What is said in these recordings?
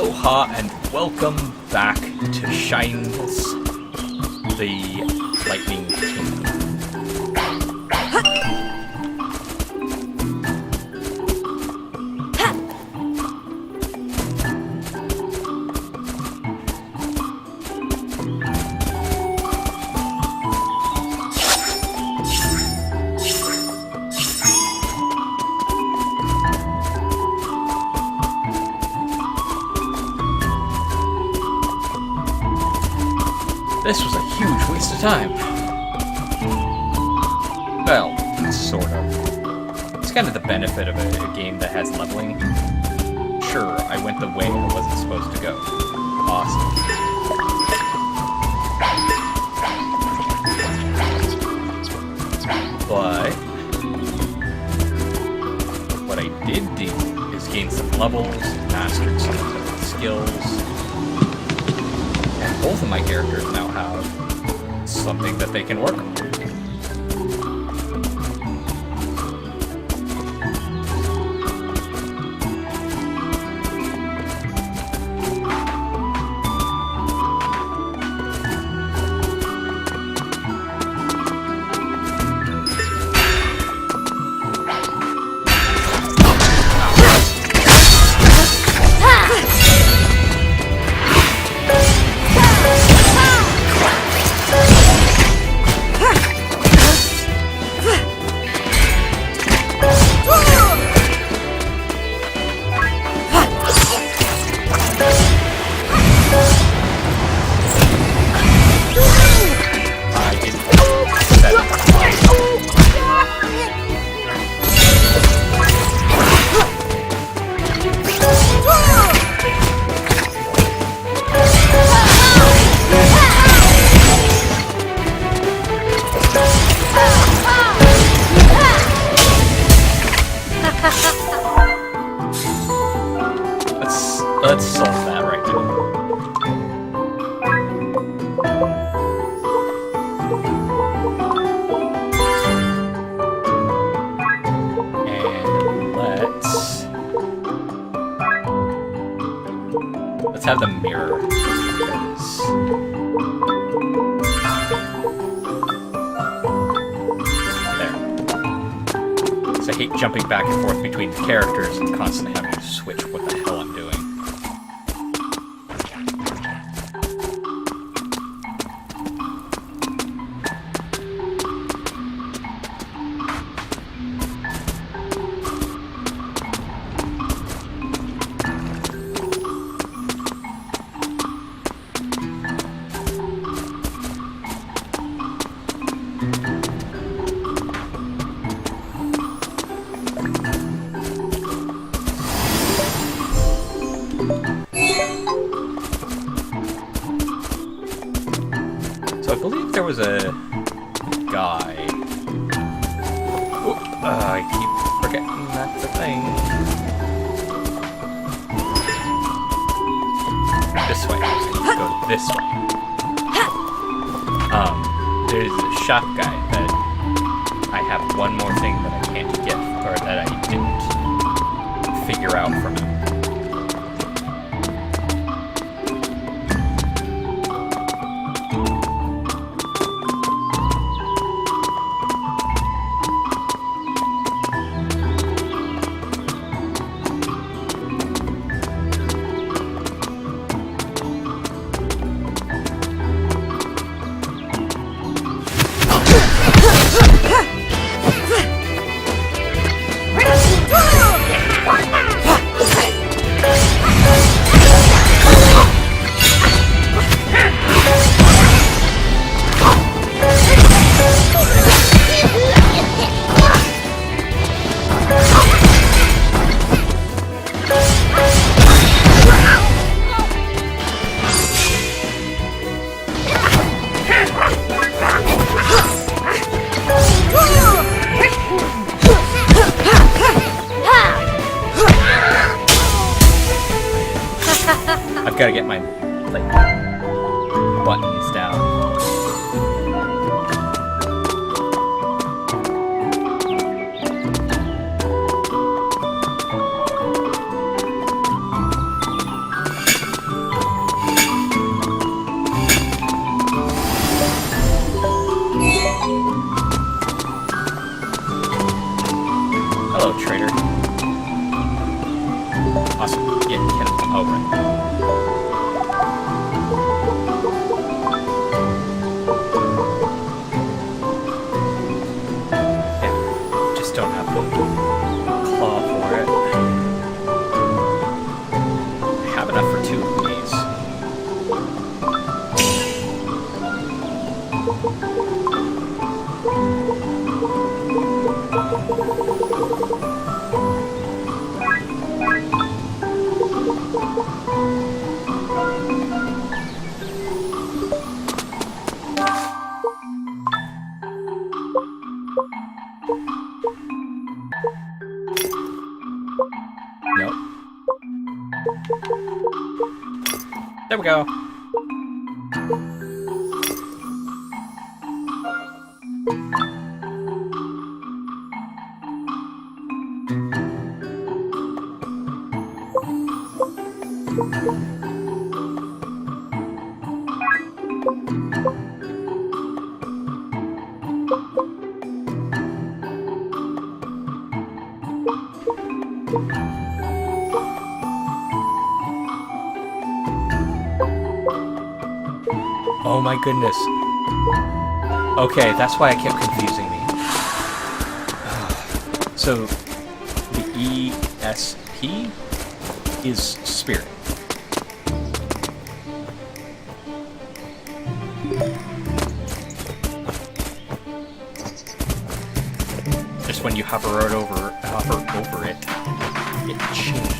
Aloha and welcome back to Shines the Lightning King. This was a huge waste of time. Well, sort of. It's kind of the benefit of a game that has leveling. Sure, I went the way I wasn't supposed to go. Awesome. But what I did do is gain some levels, mastered some of the skills. Both of my characters now have something that they can work on. Let's solve that right now. And let's have the mirror. There. So I hate jumping back and forth between the characters and constantly having to switch what the hell I'm doing. So I believe there was a guy. I keep forgetting that's a thing. This way. So go this way. There's a shop guy that I have one more thing that I can't get, or that I didn't figure out from him. I've got to get my buttons down. Oh, right. Yeah, just don't have the claw for it. I have enough for 2 of these. Nope. There we go. Oh my goodness. Okay, that's why it kept confusing me. So, the ESP is spirit. Just when you hover over it, it changes.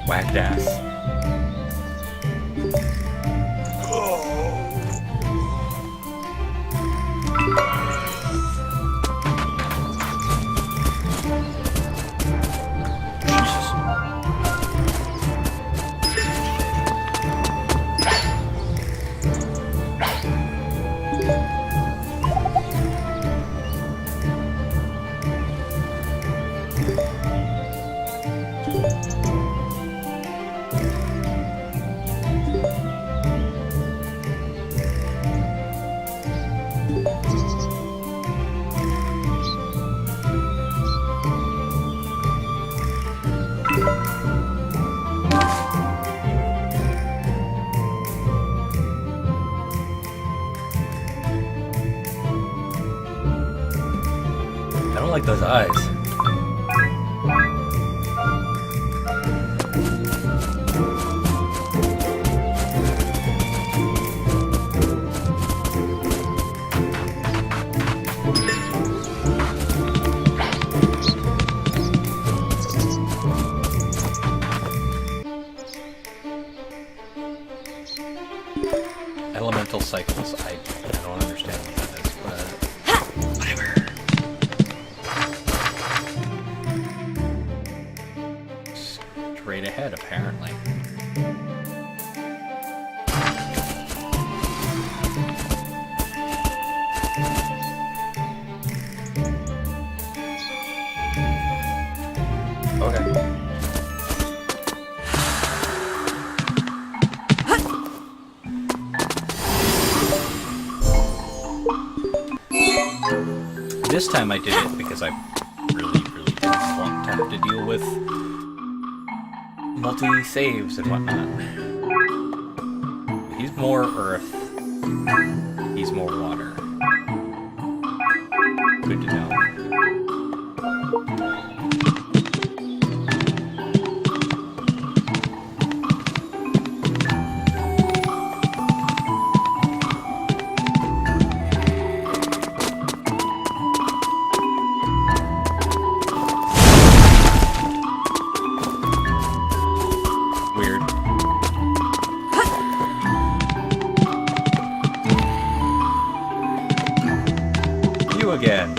Whacked ass. I don't like those eyes. Elemental cycles. I don't understand what that is, but whatever. Straight ahead, apparently. Okay. This time I did it because I really didn't want to have to deal with multi-saves and whatnot. He's more earth. He's more water. Good to know. Again.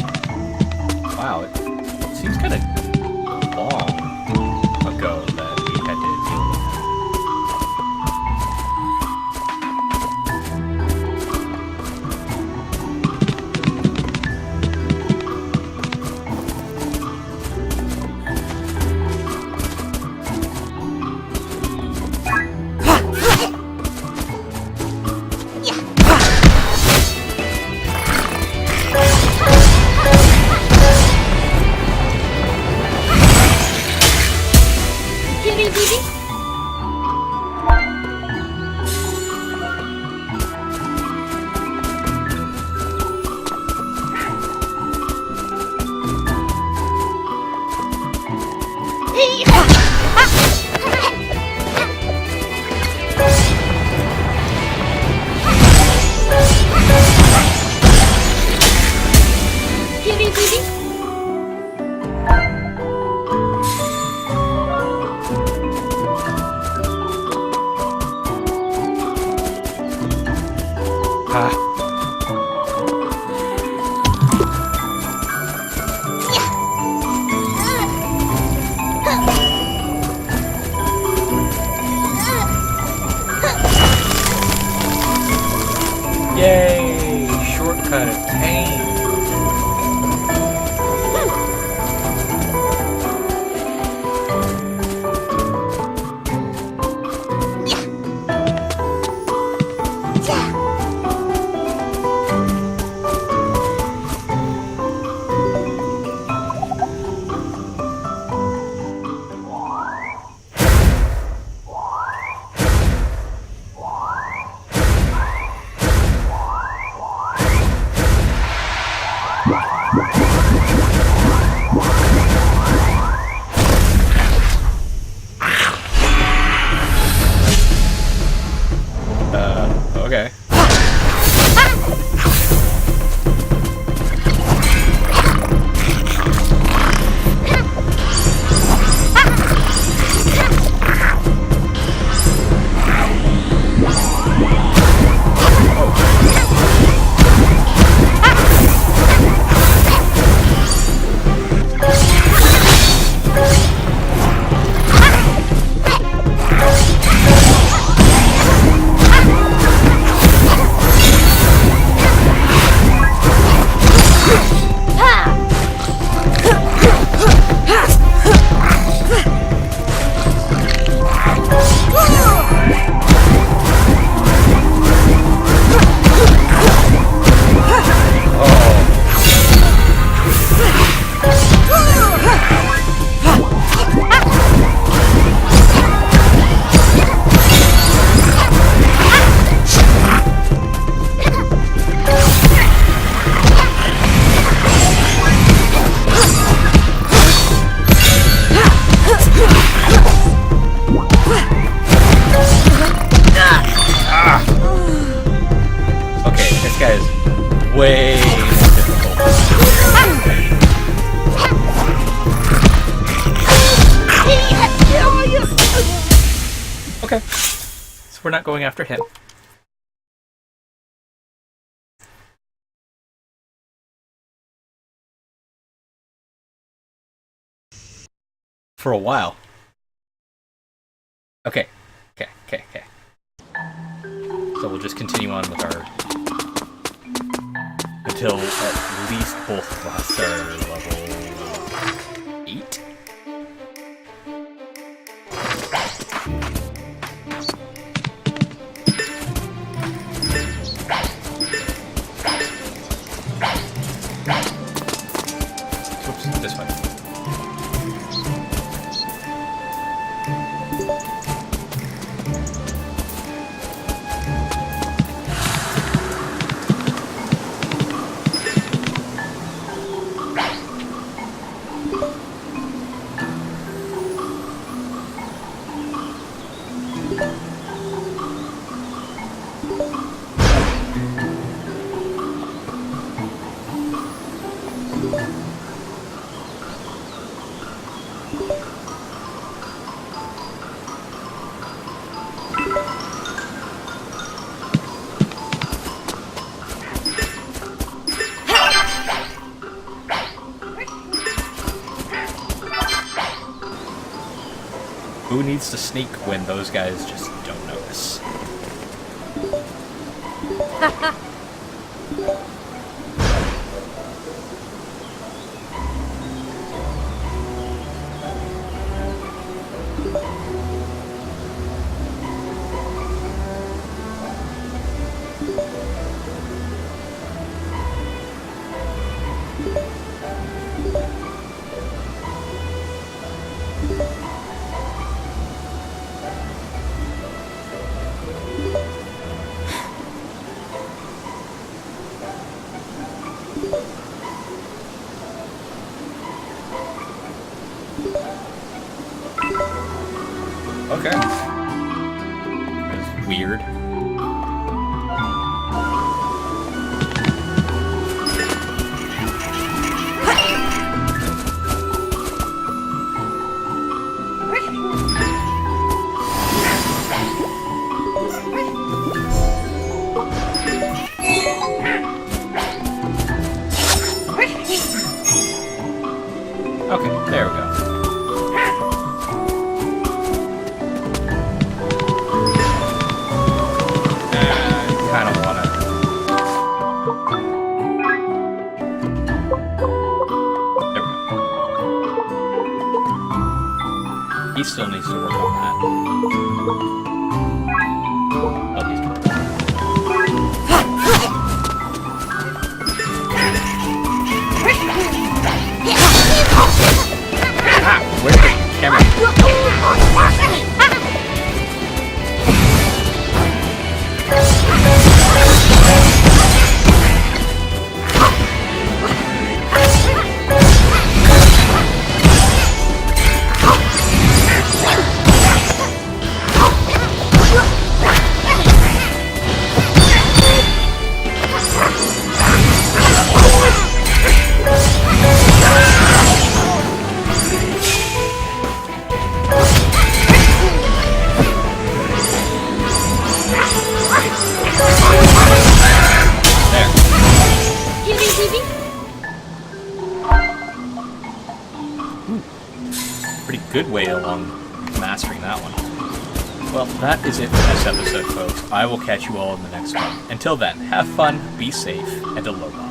Yay! Shortcut obtained! Okay. Way more difficult. Okay, so we're not going after him. For a while. Okay. So we'll just continue on with our... until at least both of us are level 8? Oops, this way. Who needs to sneak when those guys just don't notice? Okay. That's weird. There we go. Kind of want to... There we go. He still needs to work on that. Oh, he's doing it. Ah, where's the camera? Pretty good way along mastering that one. Well, that is it for this episode, folks. I will catch you all in the next one. Until then, have fun, be safe, and aloha.